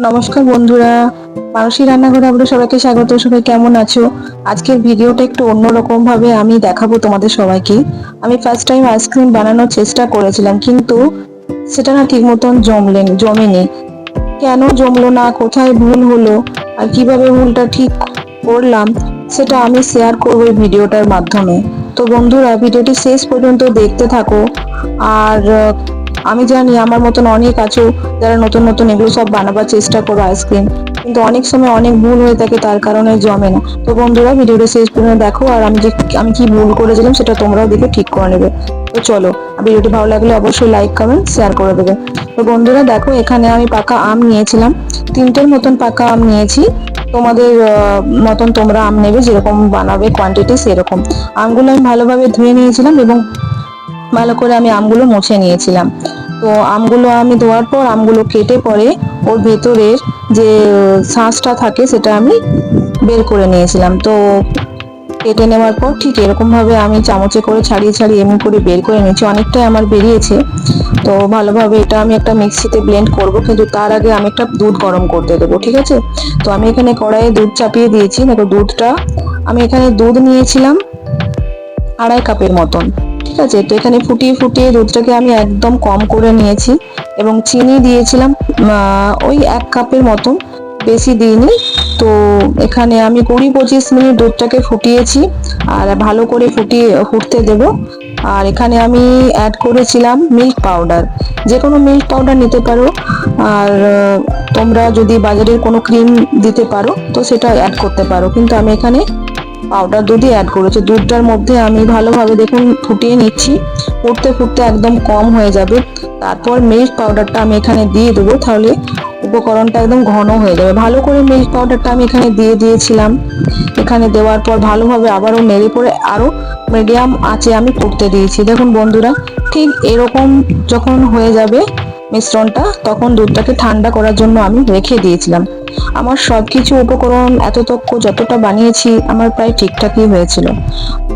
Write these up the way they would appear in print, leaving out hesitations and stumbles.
নমস্কার বন্ধুরা, মানসী রান্নাঘরে আপনাদের সবাইকে স্বাগত। সবাই কেমন আছো? আজকের ভিডিওটা একটু অন্যরকম ভাবে আমি দেখাবো তোমাদের সবাইকে। আমি ফার্স্ট টাইম আইসক্রিম বানানোর চেষ্টা করেছিলাম, কিন্তু সেটা না ঠিক মতন জমেনি। কেন জমলো না, কোথায় ভুল হলো, আর কিভাবে ভুলটা ঠিক করলাম, সেটা আমি শেয়ার করবো এই ভিডিওটার মাধ্যমে। তো বন্ধুরা, ভিডিওটি শেষ পর্যন্ত দেখতে থাকো। আর আমি জানি আমার মতন অনেক আছো যারা নতুন নতুন এগুলো সব বানাবার চেষ্টা করো আইসক্রিম, কিন্তু অনেক সময় অনেক ভুল হয়ে থাকে, তার কারণে জমে না। তো বন্ধুরা, ভিডিওটা শেষ পর্যন্ত দেখো, আর আমি কি ভুল করেছিলাম সেটা তোমরাও দেখে ঠিক করে নেবে। তো চলো, ভিডিওটি ভালো লাগলে অবশ্যই লাইক কমেন্ট শেয়ার করে দেবে। তো বন্ধুরা দেখো, এখানে আমি পাকা আম নিয়েছিলাম, তিনটের মতন পাকা আম নিয়েছি। তোমাদের মতন তোমরা আম নেবে, যেরকম বানাবে কোয়ান্টিটি সেরকম। আমগুলো আমি ভালোভাবে ধুয়ে নিয়েছিলাম এবং ভালো করে আমি আমগুলো মুছে নিয়েছিলাম। তো আমগুলো আমি ধোয়ার পর আমগুলো কেটে পরে ওর ভেতরের যে শাঁসটা থাকে সেটা আমি বের করে নিয়েছিলাম। তো কেটে নেওয়ার পর ঠিক এরকম ভাবে আমি চামচে করে ছাড়িয়ে ছাড়িয়ে এমনি করে বের করে নিয়েছি, অনেকটাই আমার বেরিয়েছে। তো ভালোভাবে এটা আমি একটা মিক্সিতে ব্লেন্ড করব, কিন্তু তার আগে আমি একটা দুধ গরম করতে দেবো, ঠিক আছে? তো আমি এখানে কড়াইয়ে দুধ চাপিয়ে দিয়েছি। দেখো দুধটা, আমি এখানে দুধ নিয়েছিলাম 2.5 কাপের মতন, ঠিক আছে? তো এখানে ফুটিয়ে ফুটিয়ে দুধটাকে আমি একদম কম করে নিয়েছি এবং চিনি দিয়েছিলাম ওই 1 কাপের মতন, বেশি দিইনি। তো এখানে আমি 20-25 মিনিট দুধটাকে ফুটিয়েছি, আর ভালো করে ফুটতে দেব। আর এখানে আমি অ্যাড করেছিলাম মিল্ক পাউডার, যে কোনো মিল্ক পাউডার নিতে পারো। আর তোমরা যদি বাজারের কোনো ক্রিম দিতে পারো তো সেটা অ্যাড করতে পারো, কিন্তু আমি এখানে পাউডার দুধই অ্যাড করেছি। দুধটার মধ্যে আমি ভালোভাবে দেখুন ফুটিয়ে নিচ্ছি, ফুটতে ফুটতে একদম কম হয়ে যাবে। তারপর মিল্ক পাউডারটা আমি এখানে দিয়ে দেবো, তাহলে উপকরণটা একদম ঘন হয়ে যাবে। ভালো করে মিল্ক পাউডারটা আমি এখানে দিয়ে দিয়েছিলাম। এখানে দেওয়ার পর ভালোভাবে আবারও নেড়ে পরে আরো মিডিয়াম আঁচে আমি ফুটতে দিয়েছি। দেখুন বন্ধুরা, ঠিক এরকম যখন হয়ে যাবে মিশ্রণটা, তখন দুধটাকে ঠান্ডা করার জন্য আমি রেখে দিয়েছিলাম। আমার সবকিছু উপকরণ এতটুকু যতটা বানিয়েছি আমার প্রায় ঠিকঠাকই হয়েছিল।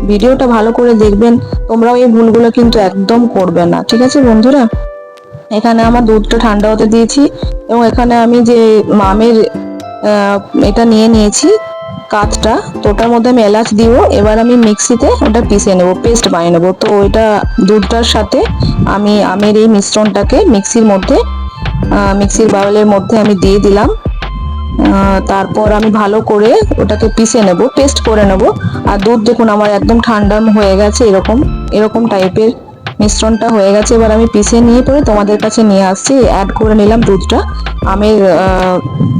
ভিডিওটা ভালো করে দেখবেন, তোমরাও এই ভুলগুলো কিন্তু একদম করবে না, ঠিক আছে বন্ধুরা? এখানে আমার দুধটা ঠান্ডা হতে দিয়েছি এবং এখানে আমি যে মামের এটা নিয়ে নিয়েছি কাঠটা, তো ওটার মধ্যে আমি এলাচ দিব। এবার আমি মিক্সিতে ওটা পিষে নেব, পেস্ট বানিয়ে নেবো। তো এটা দুধটার সাথে আমি আমের এই মিশ্রণটাকে মিক্সির বাউলের মধ্যে আমি দিয়ে দিলাম। তারপর আমি ভালো করে ওটাকে পিষে নেব, পেস্ট করে নেব। আর দুধ দেখুন আমার একদম ঠান্ডা হয়ে গেছে, এরকম এরকম টাইপের মিশ্রণটা হয়ে গেছে। এবার আমি পিষে নিয়ে পরে তোমাদের কাছে নিয়ে আসছি। অ্যাড করে নিলাম দুধটা আমের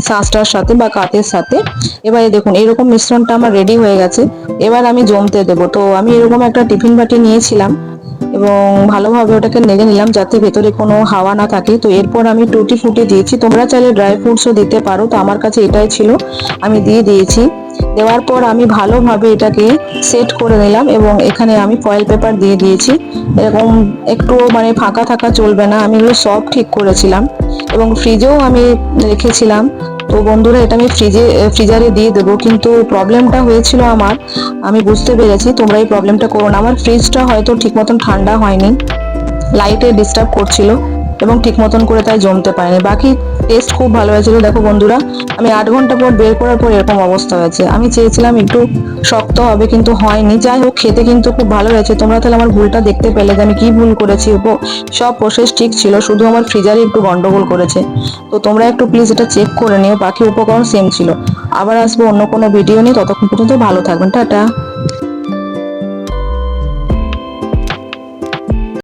শাঁসটার সাথে বা কাতের সাথে। এবারে দেখুন এরকম মিশ্রণটা আমার রেডি হয়ে গেছে। এবার আমি জমতে দেবো। তো আমি এরকম একটা টিফিন বাটি নিয়েছিলাম এবং ভালোভাবে ওটাকে নেড়ে নিলাম যাতে ভেতরে কোনো হাওয়া না থাকে। তো এরপর আমি টুটি ফুটি দিয়েছি, তোমরা চাইলে ড্রাই ফ্রুটসও দিতে পারো, তো আমার কাছে এটাই ছিল, আমি দিয়ে দিয়েছি। দেওয়ার পর আমি ভালোভাবে এটাকে সেট করে নিলাম এবং এখানে আমি ফয়েল পেপার দিয়ে দিয়েছি। এরকম একটু মানে ফাঁকা থাকা চলবে না, আমি এগুলো সব ঠিক করেছিলাম এবং ফ্রিজেও আমি রেখেছিলাম। তো বন্ধুরা, এটা আমি ফ্রিজারে দিয়ে দেবো, কিন্তু প্রবলেমটা হয়েছিল আমার, আমি বুঝতে পেরেছি। তোমরা এই প্রবলেমটা করো না। আমার ফ্রিজটা হয়তো ঠিক মতন ঠান্ডা হয়নি, লাইটে ডিস্টার্ব করছিল এবং ঠিক মতন করে তাই জমতে পারেনি। বাকি টেস্ট খুব ভালো হয়েছিল। দেখো বন্ধুরা, আমি 8 ঘন্টা পর বের করার পর এরকম অবস্থা হয়েছে। আমি চেয়েছিলাম একটু শক্ত হবে, কিন্তু হয়নি। যাই হোক, খেতে কিন্তু খুব ভালো হয়েছে। তোমরা তাহলে আমার ভুলটা দেখতে পেলে যে আমি কি ভুল করেছি। সব প্রসেস ঠিক ছিল, শুধু আমার ফ্রিজারে একটু গন্ডগোল করেছে। তো তোমরা একটু প্লিজ এটা চেক করে নিও, বাকি উপকরণ সেম ছিল। আবার আসবো অন্য কোনো ভিডিও নিয়ে, ততক্ষণ পর্যন্ত ভালো থাকবেন, টাটা।